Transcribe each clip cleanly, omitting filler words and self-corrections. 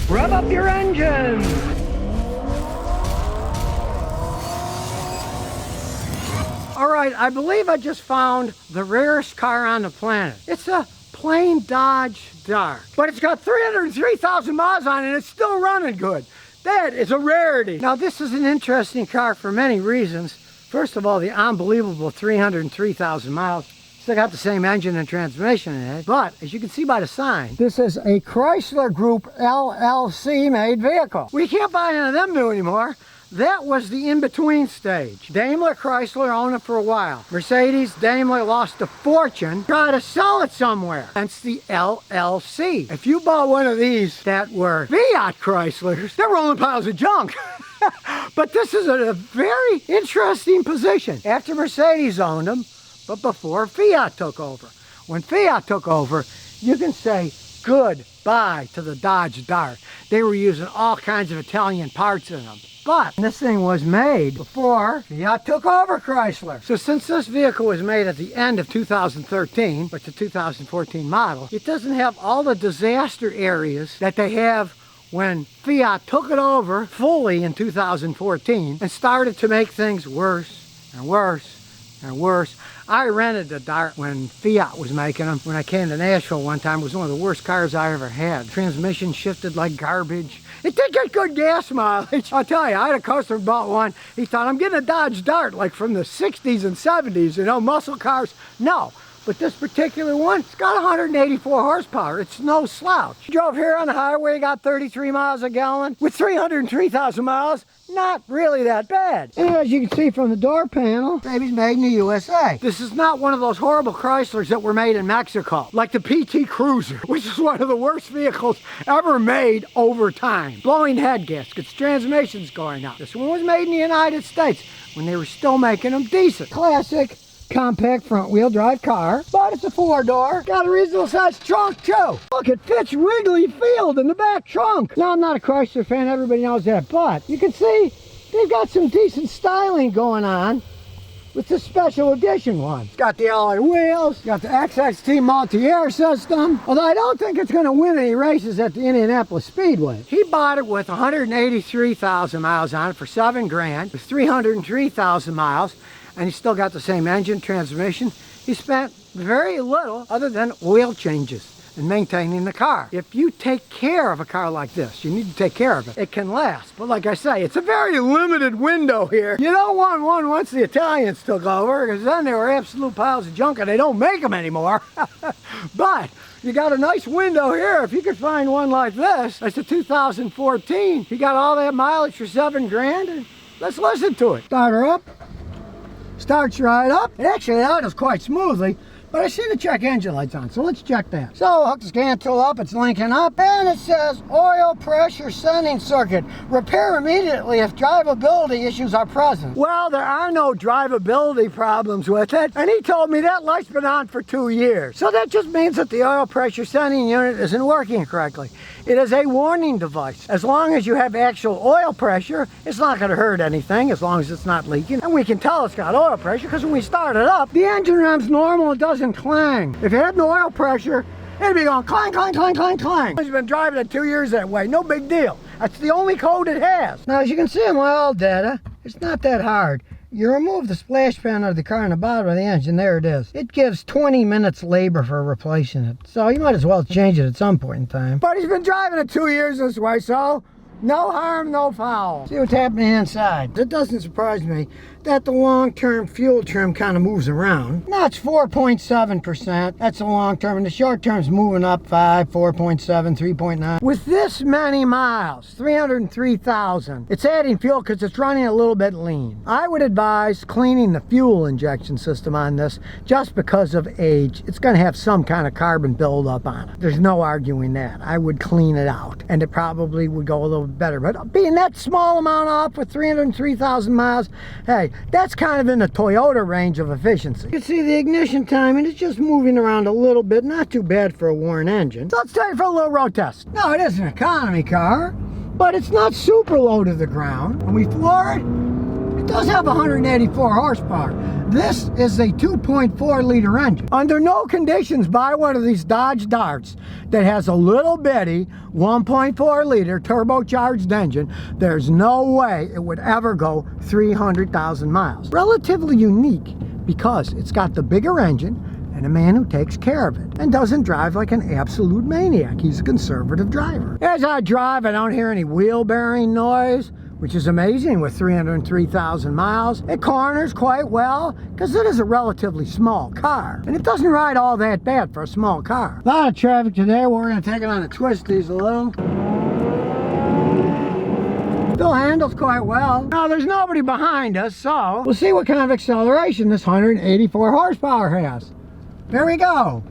Rev up your engine. All right, I believe I just found the rarest car on the planet. It's a plain Dodge Dart, but it's got 303,000 miles on it and it's still running good. That is a rarity. Now this is an interesting car for many reasons. First of all, the unbelievable 303,000 miles. Still got the same engine and transmission in it, but as you can see by the sign, this is a Chrysler Group LLC made vehicle. We can't buy any of them new anymore. That was the in-between stage. Daimler, Chrysler owned it for a while. Mercedes, Daimler lost a fortune, tried to sell it somewhere. Hence the LLC. If you bought one of these that were Fiat Chryslers, they're rolling piles of junk. But this is a very interesting position. After Mercedes owned them, but before Fiat took over. When Fiat took over, you can say goodbye to the Dodge Dart. They were using all kinds of Italian parts in them. But this thing was made before Fiat took over Chrysler. So since this vehicle was made at the end of 2013, but it's a 2014 model, it doesn't have all the disaster areas that they have when Fiat took it over fully in 2014 and started to make things worse and worse and worse. I rented the Dart when Fiat was making them. When I came to Nashville one time, it was one of the worst cars I ever had. Transmission shifted like garbage. It did get good gas mileage. I'll tell you, I had a customer bought one. He thought, I'm getting a Dodge Dart like from the 60s and 70s, you know, muscle cars. No, but this particular one, it's got 184 horsepower. It's no slouch. Drove here on the highway, got 33 miles a gallon. With 303,000 miles, not really that bad. And as you can see from the door panel, baby's made in the USA. This is not one of those horrible Chryslers that were made in Mexico, like the PT Cruiser, which is one of the worst vehicles ever made over time. Blowing head gaskets, transmissions going out. This one was made in the United States when they were still making them decent. Classic compact front wheel drive car, but it's a 4-door. Got a reasonable sized trunk too. Look, it fits Wrigley Field in the back trunk. Now I'm not a Chrysler fan, everybody knows that, but you can see they've got some decent styling going on with the special edition one. It's got the alloy wheels, got the XXT multi-air system, although I don't think it's going to win any races at the Indianapolis Speedway. He bought it with 183,000 miles on it for $7 grand, with 303,000 miles, and he's still got the same engine, transmission. He spent very little other than oil changes and maintaining the car. If you take care of a car like this, you need to take care of it. It can last, but like I say, it's a very limited window here. You don't want one once the Italians took over, because then they were absolute piles of junk and they don't make them anymore. But you got a nice window here. If you could find one like this, it's a 2014. You got all that mileage for $7 grand, and let's listen to it. Start her up. Starts right up. It actually idles quite smoothly, but I see the check engine lights on, so let's check that. So hook the scan tool up, it's linking up, and it says oil pressure sending circuit. Repair immediately if drivability issues are present. Well, there are no drivability problems with it, and he told me that light's been on for 2 years. So that just means that the oil pressure sending unit isn't working correctly. It is a warning device. As long as you have actual oil pressure, it's not going to hurt anything as long as it's not leaking. And we can tell it's got oil pressure because when we start it up, the engine runs normal and doesn't clang. If it had no oil pressure, it'd be going clang, clang, clang, clang, clang. He's been driving it 2 years that way. No big deal. That's the only code it has. Now, as you can see in my oil data, it's not that hard. You remove the splash pan out of the car on the bottom of the engine, there it is. It gives 20 minutes labor for replacing it. So you might as well change it at some point in time. But he's been driving it 2 years this way, so no harm, no foul. See what's happening inside. It doesn't surprise me that the long-term fuel trim kind of moves around. Now it's 4.7%. That's the long-term, and the short-term's moving up 5, 4.7, 3.9. With this many miles, 303,000, it's adding fuel because it's running a little bit lean. I would advise cleaning the fuel injection system on this just because of age. It's going to have some kind of carbon buildup on it. There's no arguing that. I would clean it out, and it probably would go a little bit better. But being that small amount off with 303,000 miles, hey, that's kind of in the Toyota range of efficiency. You can see the ignition timing is just moving around a little bit, not too bad for a worn engine. So let's take it for a little road test. No, it is an economy car, but it's not super low to the ground. When we floor it, It does have 184 horsepower. This is a 2.4 liter engine. Under no conditions buy one of these Dodge Darts that has a little bitty 1.4 liter turbocharged engine. There's no way it would ever go 300,000 miles. Relatively unique because it's got the bigger engine and a man who takes care of it and doesn't drive like an absolute maniac. He's a conservative driver. As I drive, I don't hear any wheel bearing noise, which is amazing with 303,000 miles. It corners quite well because it is a relatively small car. And it doesn't ride all that bad for a small car. A lot of traffic today. We're going to take it on the twisties a little. Still handles quite well. Now there's nobody behind us, so we'll see what kind of acceleration this 184 horsepower has. There we go.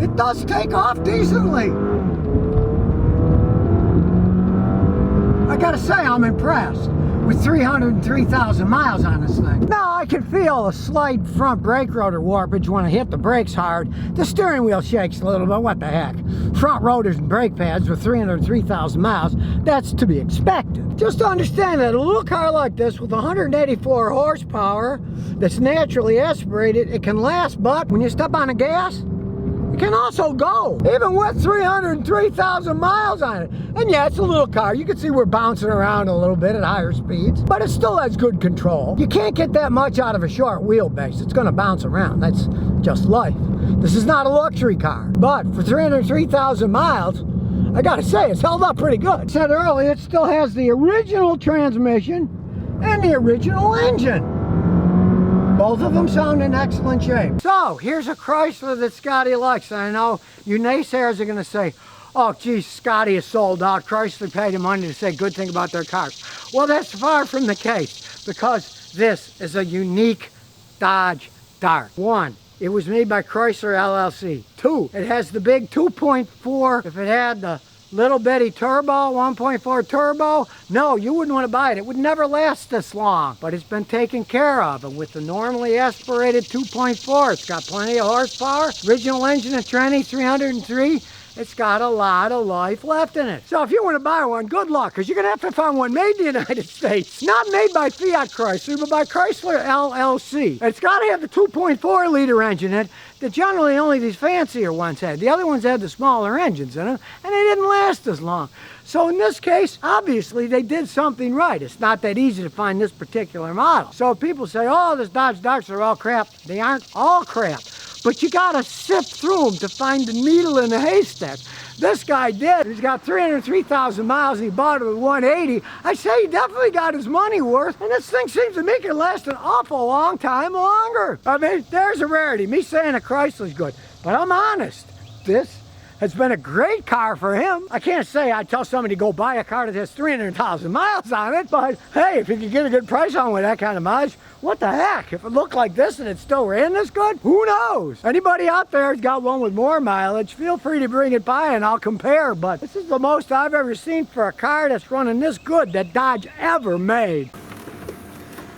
It does take off decently. I gotta say, I'm impressed with 303,000 miles on this thing. Now I can feel a slight front brake rotor warpage when I hit the brakes hard. The steering wheel shakes a little bit, what the heck. Front rotors and brake pads with 303,000 miles, that's to be expected. Just to understand that a little car like this with 184 horsepower that's naturally aspirated, it can last, but when you step on the gas, it can also go, even with 303,000 miles on it. And yeah, it's a little car. You can see we're bouncing around a little bit at higher speeds, but it still has good control. You can't get that much out of a short wheelbase. It's gonna bounce around. That's just life. This is not a luxury car, but for 303,000 miles, I gotta say, it's held up pretty good. I said earlier, it still has the original transmission and the original engine. Both of them sound in excellent shape. So, here's a Chrysler that Scotty likes. And I know you naysayers are going to say, oh, geez, Scotty is sold out. Chrysler paid him money to say good thing about their cars. Well, that's far from the case because this is a unique Dodge Dart. 1, it was made by Chrysler LLC. 2, it has the big 2.4. If it had the little bitty turbo, 1.4 turbo, no, you wouldn't want to buy it. It would never last this long, but it's been taken care of. And with the normally aspirated 2.4, it's got plenty of horsepower. Original engine of Trenny, 303. It's got a lot of life left in it. So if you want to buy one, good luck, because you're going to have to find one made in the United States. Not made by Fiat Chrysler, but by Chrysler LLC. And it's got to have the 2.4 liter engine in it that generally only these fancier ones had. The other ones had the smaller engines in them, and they didn't last as long. So in this case, obviously they did something right. It's not that easy to find this particular model. So if people say, oh, this Dodge Darts are all crap, they aren't all crap. But you gotta sift through them to find the needle in the haystack. This guy did. He's got 303,000 miles and he bought it with 180. I say he definitely got his money worth, and this thing seems to make it last an awful long time longer. I mean, there's a rarity. Me saying a Chrysler's good, but I'm honest. This has been a great car for him. I can't say I'd tell somebody to go buy a car that has 300,000 miles on it, but hey, if you could get a good price on with that kind of mileage, what the heck? If it looked like this and it still ran this good, who knows? Anybody out there has got one with more mileage, feel free to bring it by and I'll compare, but this is the most I've ever seen for a car that's running this good that Dodge ever made.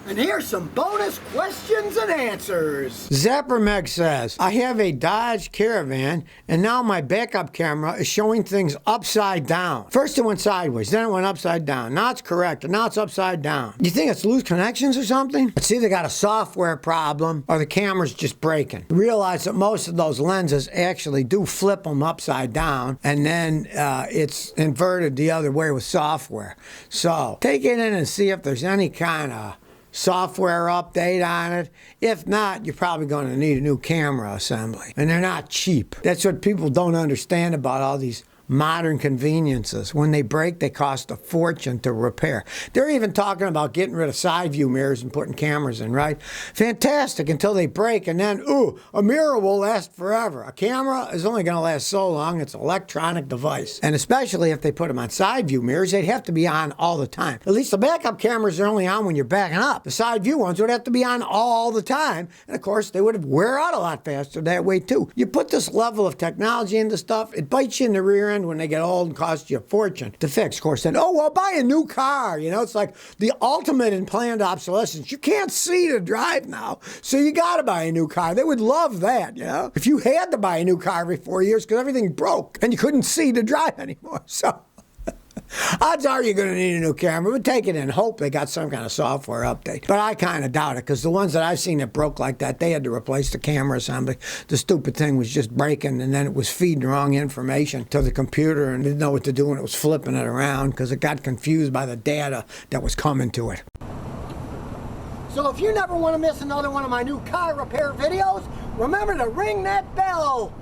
And here's some bonus questions and answers. Zappermeg says, I have a Dodge Caravan, and now my backup camera is showing things upside down. First it went sideways, then it went upside down. Now it's correct, and now it's upside down. You think it's loose connections or something? It's either got a software problem, or the camera's just breaking. Realize that most of those lenses actually do flip them upside down, and then it's inverted the other way with software. So, take it in and see if there's any kind of software update on it. If not, you're probably going to need a new camera assembly. And they're not cheap. That's what people don't understand about all these modern conveniences. When they break, they cost a fortune to repair. They're even talking about getting rid of side view mirrors and putting cameras in, right? Fantastic until they break, and then, ooh, a mirror will last forever. A camera is only going to last so long. It's an electronic device. And especially if they put them on side view mirrors, they'd have to be on all the time. At least the backup cameras are only on when you're backing up. The side view ones would have to be on all the time. And of course, they would wear out a lot faster that way too. You put this level of technology into stuff, it bites you in the rear end when they get old and cost you a fortune to fix. Of course, then, oh, well, buy a new car. You know, it's like the ultimate in planned obsolescence. You can't see to drive now, so you got to buy a new car. They would love that, you know? If you had to buy a new car every 4 years because everything broke and you couldn't see to drive anymore. So Odds are you're going to need a new camera, but take it in hope they got some kind of software update. But I kind of doubt it, because the ones that I've seen that broke like that, they had to replace the camera assembly. The stupid thing was just breaking, and then it was feeding the wrong information to the computer and didn't know what to do, and it was flipping it around because it got confused by the data that was coming to it. So if you never want to miss another one of my new car repair videos, remember to ring that bell.